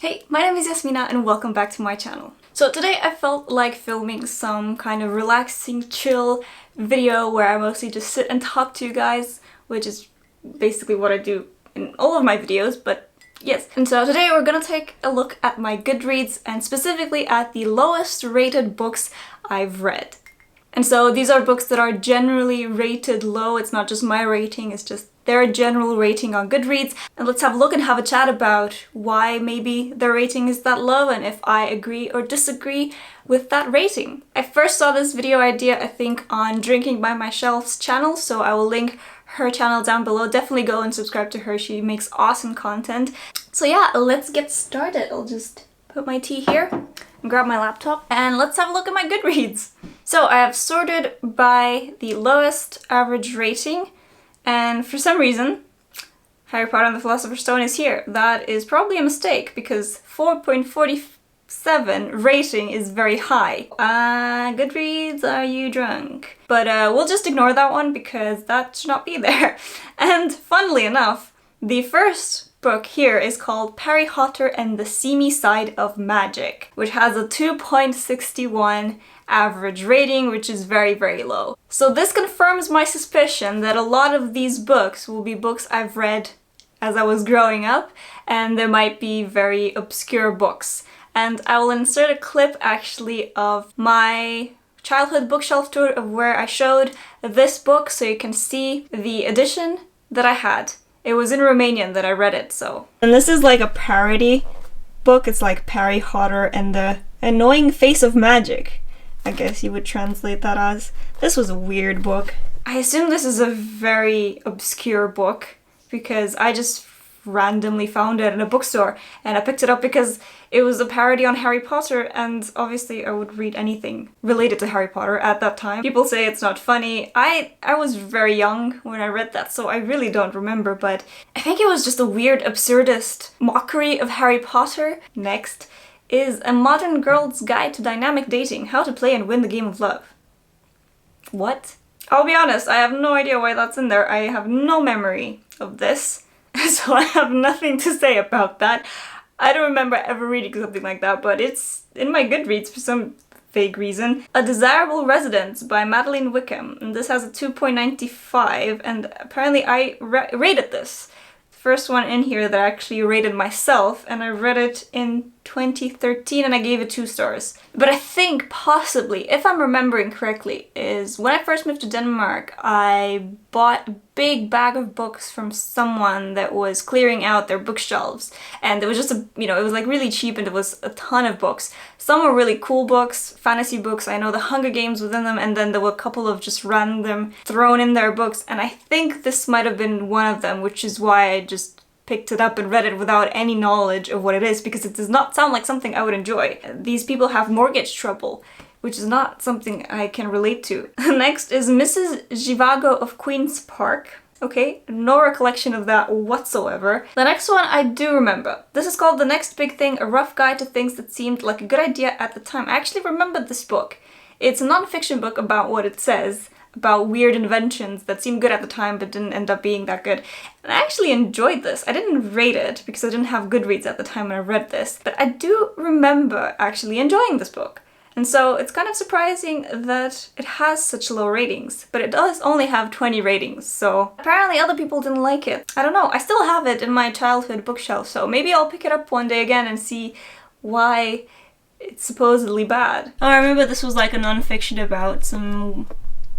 Hey, my name is Yasmina and welcome back to my channel. So today I felt like filming some kind of relaxing, chill video where I mostly just sit and talk to you guys, which is basically what I do in all of my videos, but yes. And so today we're gonna take a look at my Goodreads and specifically at the lowest rated books I've read. And so these are books that are generally rated low. It's not just my rating, it's just their general rating on Goodreads. And let's have a look and have a chat about why maybe their rating is that low and if I agree or disagree with that rating. I first saw this video idea, I think, on Drinking by My Shelf's channel, so I will link her channel down below. Definitely go and subscribe to her. She makes awesome content. So yeah, let's get started. I'll just put my tea here and grab my laptop and let's have a look at my Goodreads. So I have sorted by the lowest average rating, and for some reason Harry Potter and the Philosopher's Stone is here. That is probably a mistake because 4.47 rating is very high. Goodreads, are you drunk? But we'll just ignore that one because that should not be there. And funnily enough, the first book here is called Harry Potter and the Seamy Side of Magic, which has a 2.61 average rating, which is very, very low. So this confirms my suspicion that a lot of these books will be books I've read as I was growing up, and they might be very obscure books. And I will insert a clip actually of my childhood bookshelf tour of where I showed this book so you can see the edition that I had. It was in Romanian that I read it, so. And this is like a parody book. It's like Harry Potter and the Annoying Face of Magic, I guess you would translate that as. This was a weird book. I assume this is a very obscure book because I just randomly found it in a bookstore and I picked it up because it was a parody on Harry Potter, and obviously I would read anything related to Harry Potter at that time. People say it's not funny. I was very young when I read that, so I really don't remember, but I think it was just a weird absurdist mockery of Harry Potter. Next is A Modern Girl's Guide to Dynamic Dating, How to Play and Win the Game of Love. What? I'll be honest, I have no idea why that's in there. I have no memory of this, so I have nothing to say about that. I don't remember ever reading something like that, but it's in my Goodreads for some vague reason. A Desirable Residence by Madeline Wickham, and this has a 2.95, and apparently I rated this. First one in here that I actually rated myself, and I read it in 2013 and I gave it 2 stars. But I think possibly, if I'm remembering correctly, is when I first moved to Denmark, I bought a big bag of books from someone that was clearing out their bookshelves. And it was just it was like really cheap and it was a ton of books. Some were really cool books, fantasy books, I know the Hunger Games within them, and then there were a couple of just random thrown in there books, and I think this might have been one of them, which is why I just picked it up and read it without any knowledge of what it is, because it does not sound like something I would enjoy. These people have mortgage trouble, which is not something I can relate to. Next is Mrs. Zhivago of Queen's Park. Okay, no recollection of that whatsoever. The next one I do remember. This is called The Next Big Thing, A Rough Guide to Things That Seemed Like a Good Idea at the Time. I actually remembered this book. It's a non-fiction book about what it says, about weird inventions that seemed good at the time but didn't end up being that good. And I actually enjoyed this. I didn't rate it because I didn't have Goodreads at the time when I read this, but I do remember actually enjoying this book. And so it's kind of surprising that it has such low ratings, but it does only have 20 ratings, so apparently other people didn't like it. I don't know, I still have it in my childhood bookshelf, so maybe I'll pick it up one day again and see why it's supposedly bad. Oh, I remember this was like a non-fiction about some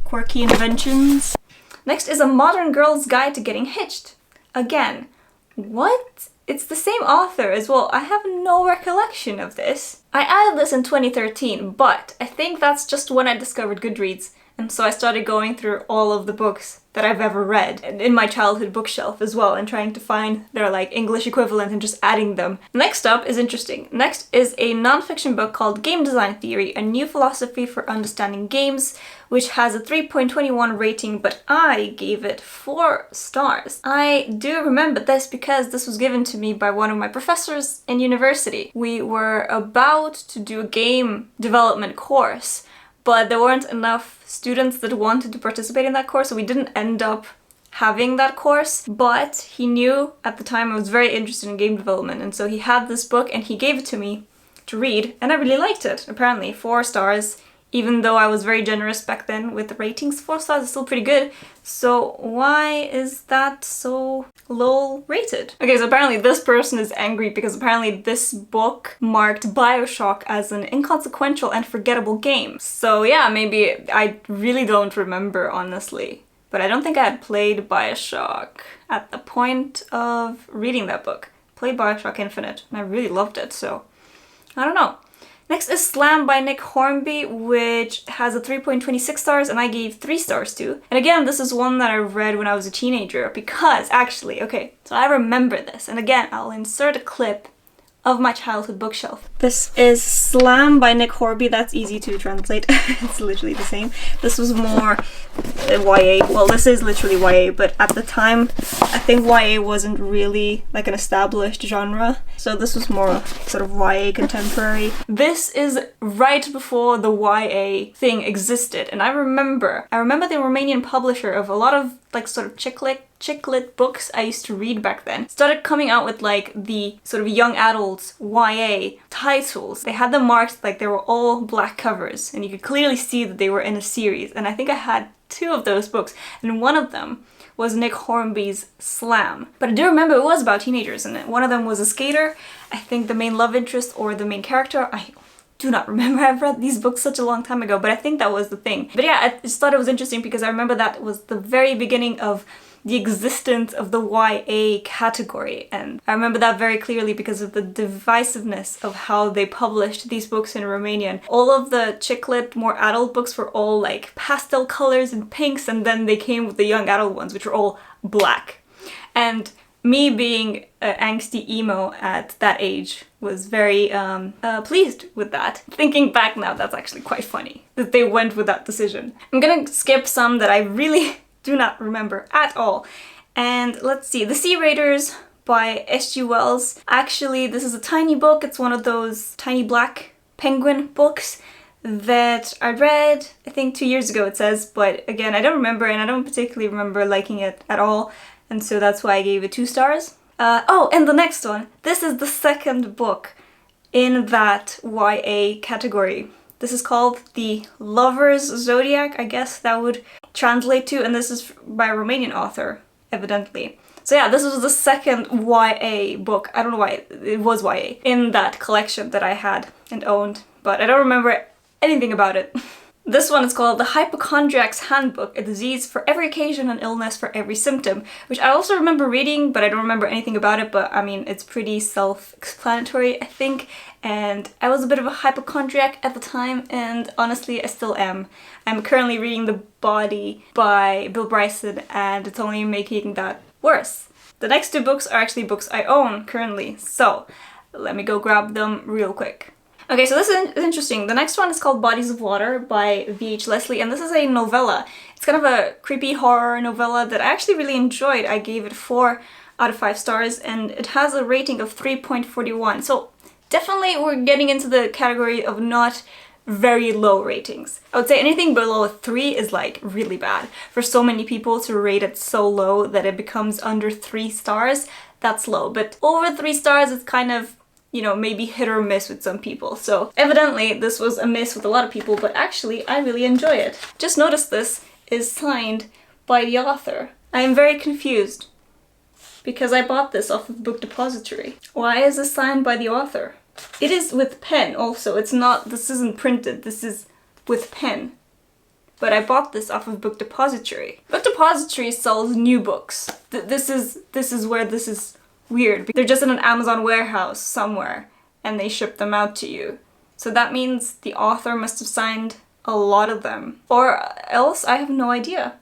quirky inventions. Next is A Modern Girl's Guide to Getting Hitched. Again, what? It's the same author as well. I have no recollection of this. I added this in 2013, but I think that's just when I discovered Goodreads, and so I started going through all of the books that I've ever read in my childhood bookshelf as well, and trying to find their like English equivalent and just adding them. Next up is interesting. Next is a non-fiction book called Game Design Theory, A New Philosophy for Understanding Games, which has a 3.21 rating, but I gave it 4 stars. I do remember this because this was given to me by one of my professors in university. We were about to do a game development course, but there weren't enough students that wanted to participate in that course, so we didn't end up having that course, but he knew at the time I was very interested in game development, and so he had this book and he gave it to me to read, and I really liked it. Apparently 4 stars, even though I was very generous back then with the ratings. 4 stars is still pretty good. So why is that so low rated? Okay, so apparently this person is angry because apparently this book marked BioShock as an inconsequential and forgettable game. So yeah, maybe I really don't remember, honestly. But I don't think I had played BioShock at the point of reading that book. Played BioShock Infinite, and I really loved it, so I don't know. Next is Slam by Nick Hornby, which has a 3.26 stars, and I gave 3 stars to. And again, this is one that I read when I was a teenager because, actually, okay, so I remember this. And again, I'll insert a clip of my childhood bookshelf. This is Slam by Nick Hornby. That's easy to translate. It's literally the same. This was more YA. Well, this is literally YA, but at the time, I think YA wasn't really like an established genre. So this was more sort of YA contemporary. This is right before the YA thing existed. And I remember the Romanian publisher of a lot of like sort of chick lit books I used to read back then started coming out with like the sort of young adults YA titles. They had them marked like they were all black covers and you could clearly see that they were in a series, and I think I had 2 of those books, and one of them was Nick Hornby's Slam. But I do remember it was about teenagers, and one of them was a skater. I think the main love interest or the main character, I do not remember. I've read these books such a long time ago, but I think that was the thing. But yeah, I just thought it was interesting because I remember that was the very beginning of the existence of the YA category, and I remember that very clearly because of the divisiveness of how they published these books in Romanian. All of the chick lit, more adult books were all like pastel colors and pinks, and then they came with the young adult ones, which were all black. And me being an angsty emo at that age was very pleased with that. Thinking back now, that's actually quite funny that they went with that decision. I'm gonna skip some that I really do not remember at all. And let's see, The Sea Raiders by S.G. Wells. Actually, this is a tiny book. It's one of those tiny black penguin books that I read, I think 2 years ago it says, but again, I don't remember, and I don't particularly remember liking it at all, and so that's why I gave it 2 stars. Oh, and the next one. This is the second book in that YA category. This is called The Lover's Zodiac, I guess that would translate to, and this is by a Romanian author, evidently. So yeah, this was the second YA book, I don't know why it was YA, in that collection that I had and owned, but I don't remember anything about it. This one is called The Hypochondriac's Handbook, a disease for every occasion and illness for every symptom, which I also remember reading, but I don't remember anything about it, but I mean, it's pretty self-explanatory, I think, and I was a bit of a hypochondriac at the time, and honestly, I still am. I'm currently reading The Body by Bill Bryson, and it's only making that worse. The next 2 books are actually books I own currently, so let me go grab them real quick. Okay, so this is interesting. The next one is called Bodies of Water by V.H. Leslie, and this is a novella. It's kind of a creepy horror novella that I actually really enjoyed. I gave it 4 out of 5 stars, and it has a rating of 3.41. So definitely we're getting into the category of not very low ratings. I would say anything below a 3 is like really bad. For so many people to rate it so low that it becomes under 3 stars, that's low. But over 3 stars, it's kind of, you know, maybe hit or miss with some people. So evidently this was a miss with a lot of people, but actually I really enjoy it. Just notice this is signed by the author. I am very confused because I bought this off of Book Depository. Why is this signed by the author? It is with pen also. It's not, this isn't printed, this is with pen. But I bought this off of Book Depository. Book Depository sells new books. This is where this is weird. They're just in an Amazon warehouse somewhere and they ship them out to you. So that means the author must have signed a lot of them. Or else I have no idea.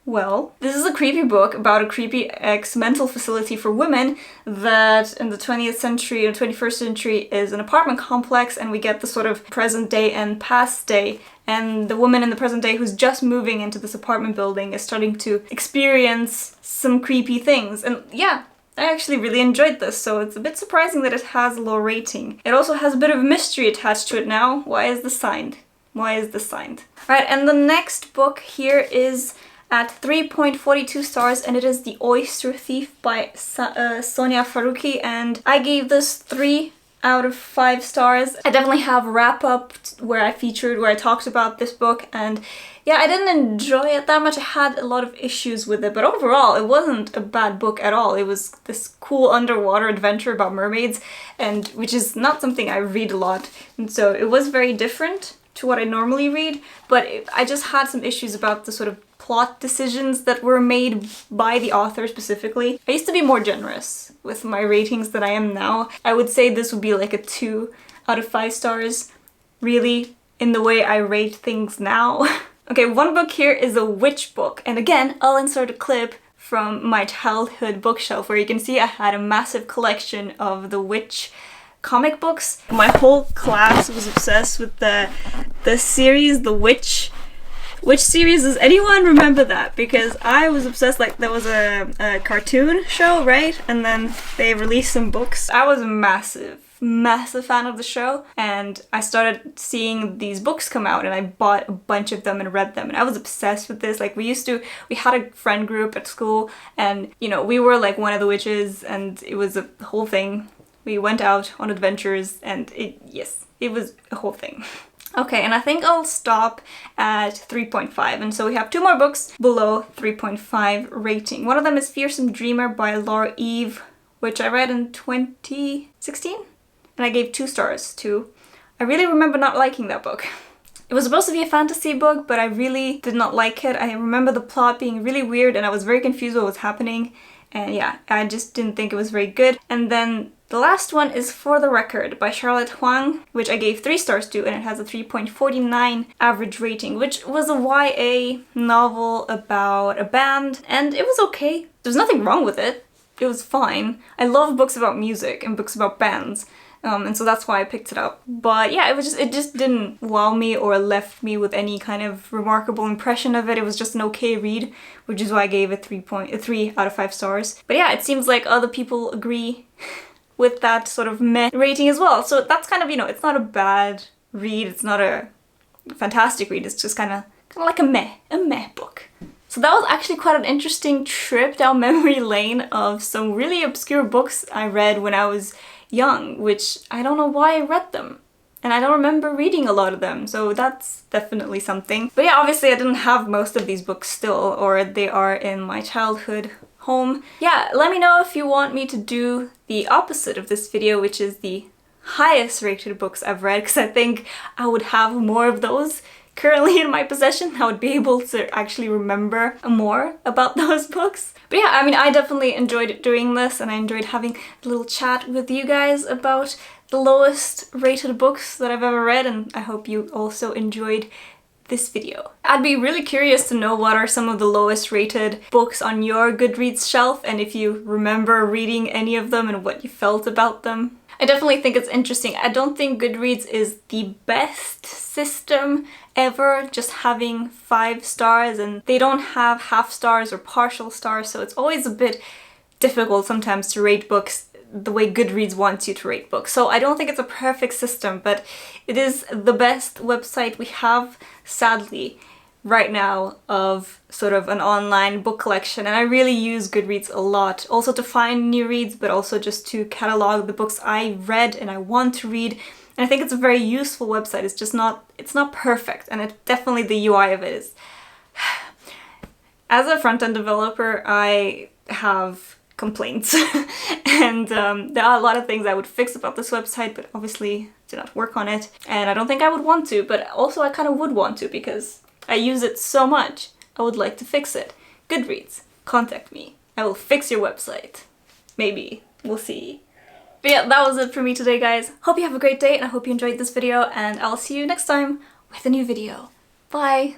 Well, this is a creepy book about a creepy ex-mental facility for women that in the 20th century and 21st century is an apartment complex, and we get the sort of present day and past day, and the woman in the present day who's just moving into this apartment building is starting to experience some creepy things. And yeah, I actually really enjoyed this, so it's a bit surprising that it has a low rating. It also has a bit of mystery attached to it now. Why is this signed? Why is this signed? Alright, and the next book here is at 3.42 stars, and it is The Oyster Thief by Sonia Faruqi, and I gave this 3 out of 5 stars. I definitely have a wrap-up where I talked about this book, and yeah, I didn't enjoy it that much. I had a lot of issues with it, but overall it wasn't a bad book at all. It was this cool underwater adventure about mermaids, and which is not something I read a lot, and so it was very different to what I normally read, but I just had some issues about the sort of plot decisions that were made by the author specifically. I used to be more generous with my ratings than I am now. I would say this would be like a 2 out of 5 stars, really, in the way I rate things now. Okay, one book here is a witch book, and again, I'll insert a clip from my childhood bookshelf where you can see I had a massive collection of the witch comic books. My whole class was obsessed with the series, the Witch series. Does anyone remember that? Because I was obsessed. Like, there was a cartoon show, right? And then they released some books. I was a massive fan of the show, and I started seeing these books come out, and I bought a bunch of them and read them, and I was obsessed with this. Like, we had a friend group at school, and you know, we were like one of the witches, and it was a whole thing. We went out on adventures, and it was a whole thing. Okay, and I think I'll stop at 3.5, and so we have 2 more books below 3.5 rating. One of them is Fearsome Dreamer by Laura Eve, which I read in 2016, and I gave 2 stars too. I really remember not liking that book. It was supposed to be a fantasy book, but I really did not like it. I remember the plot being really weird, and I was very confused what was happening, and yeah, I just didn't think it was very good. And then the last one is For the Record by Charlotte Huang, which I gave 3 stars to, and it has a 3.49 average rating, which was a YA novel about a band, and it was okay. There's nothing wrong with it. It was fine. I love books about music and books about bands, and so that's why I picked it up. But yeah, it just didn't wow me or left me with any kind of remarkable impression of it. It was just an okay read, which is why I gave it 3 out of 5 stars. But yeah, it seems like other people agree with that sort of meh rating as well. So that's kind of, you know, it's not a bad read, it's not a fantastic read, it's just kind of like a meh book. So that was actually quite an interesting trip down memory lane of some really obscure books I read when I was young, which I don't know why I read them. And I don't remember reading a lot of them, so that's definitely something. But yeah, obviously I didn't have most of these books still, or they are in my childhood home. Yeah, let me know if you want me to do the opposite of this video, which is the highest rated books I've read, because I think I would have more of those currently in my possession. I would be able to actually remember more about those books. But yeah, I mean, I definitely enjoyed doing this, and I enjoyed having a little chat with you guys about the lowest rated books that I've ever read, and I hope you also enjoyed this video. I'd be really curious to know what are some of the lowest rated books on your Goodreads shelf, and if you remember reading any of them and what you felt about them. I definitely think it's interesting. I don't think Goodreads is the best system ever, just having 5 stars, and they don't have half stars or partial stars, so it's always a bit difficult sometimes to rate books the way Goodreads wants you to rate books. So I don't think it's a perfect system, but it is the best website we have, sadly, right now, of sort of an online book collection, and I really use Goodreads a lot, also to find new reads, but also just to catalog the books I read and I want to read. And I think it's a very useful website. It's just it's not perfect, and it definitely, the UI of it is... As a front-end developer, I have complaints and there are a lot of things I would fix about this website, but obviously did not work on it, and I don't think I would want to, but also I kind of would want to because I use it so much. I would like to fix it. Goodreads, contact me. I will fix your website. Maybe. We'll see. But yeah, that was it for me today, guys. Hope you have a great day, and I hope you enjoyed this video, and I'll see you next time with a new video. Bye!